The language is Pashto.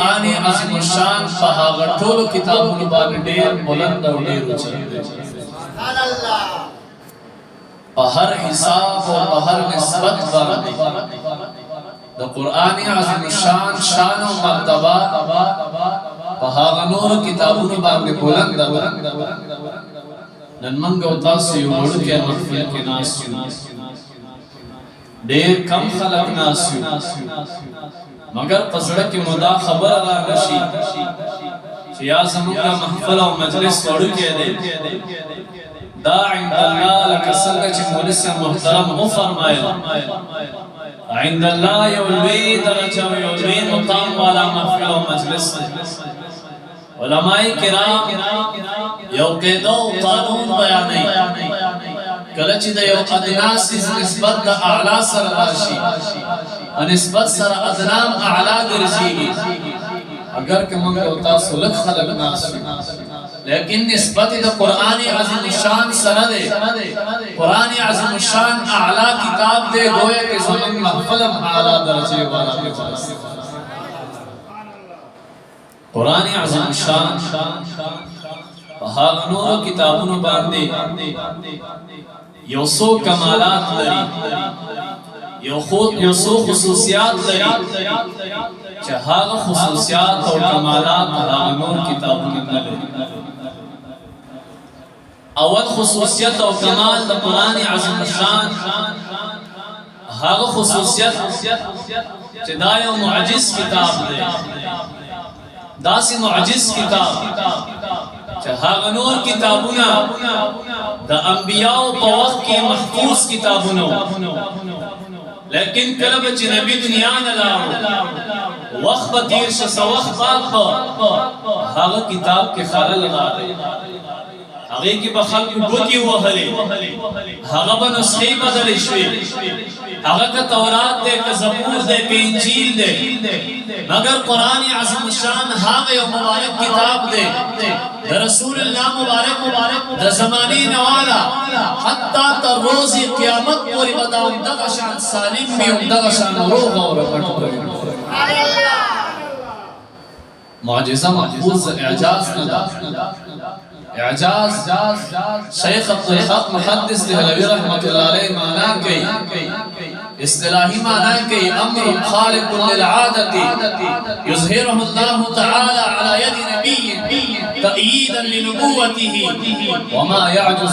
قرآن عظیم الشان په هغه ټولو کتابونو باندې ډېر بلند او ډېر اوچت دی. په هر حساب او په هر نسبت باندې د قرآن عظیم الشان شان او مرتبه په هغه نورو کتابونو باندې بلند ده. نن موږ او تاسو یو وړوکی محفل کې ناست یو، ډېر کم خلک ناست یو، مګر په زړه کې مو دا خبره رانشي چې یا زموږ دا محفل او مجلس وړوکی دی، دا عند الله لکه څنګه چې مولوي صاحب محترم وفرمایل عند الله یو لوی درجه او یو لوی مقام والا محفل او مجلس دی. علماء کرام یو قاعده او قانون بیانوي، کله چې د یو ادنا څیز نسبت د اعلی سره راشي، نسبت سره ادنا اعلی ګرځېږي. اگر که موږ او تاسو لږ خلک ناست یو، لیکن نسبت د قرآن عظیم الشان سره دی. قرآن عظیم الشان اعلی کتاب دی، گویا کہ زمین محفل اعلی درجے والا دی. قرآن عظیم الشان په هغه نورو کتابونو باندې یو څو کمالات لري، یو څو خصوصیات لري چې هغه خصوصیات او کمالات هغه نور کتابونو نه لري. اول خصوصیت او کمال د قرآن عظیم الشان هغه خصوصیت چې دا یو معجز کتاب دی، داسې معجز کتاب چې هغه نور کتابونه د انبیاء په وخت کې محفوظ کتابونه، لیکن کله به چې نبی دنیا نه لاړو، وخت به تیر شه، څه وخت بعد به هغه کتاب کې خلل راغی، هغې کې به خلکو ګوتې وهلې، هغه به نسخې بدلې شوې، هغه که تورات دی، که زبور دی، که انجیل دی، مگر قرآن عظیم الشان هغه یو مبارک کتاب دی د رسول الله مبارک د زمانې نه والا، حتی تر روز قیامت پورې به دا همدغه شان سالم وي، همدغه شان روغ او رغټ به وي. معجزه محفوظ اعجاز نه ده. اعجاز شیخ عبدالحق محدث دہلوی رحمت اللہ علیہ معنی کئی، اصطلاحی معنی کئی امر خالق للعادت یظہرہ اللہ تعالی علی ید نبی تأییدا لنبوته وما یعجز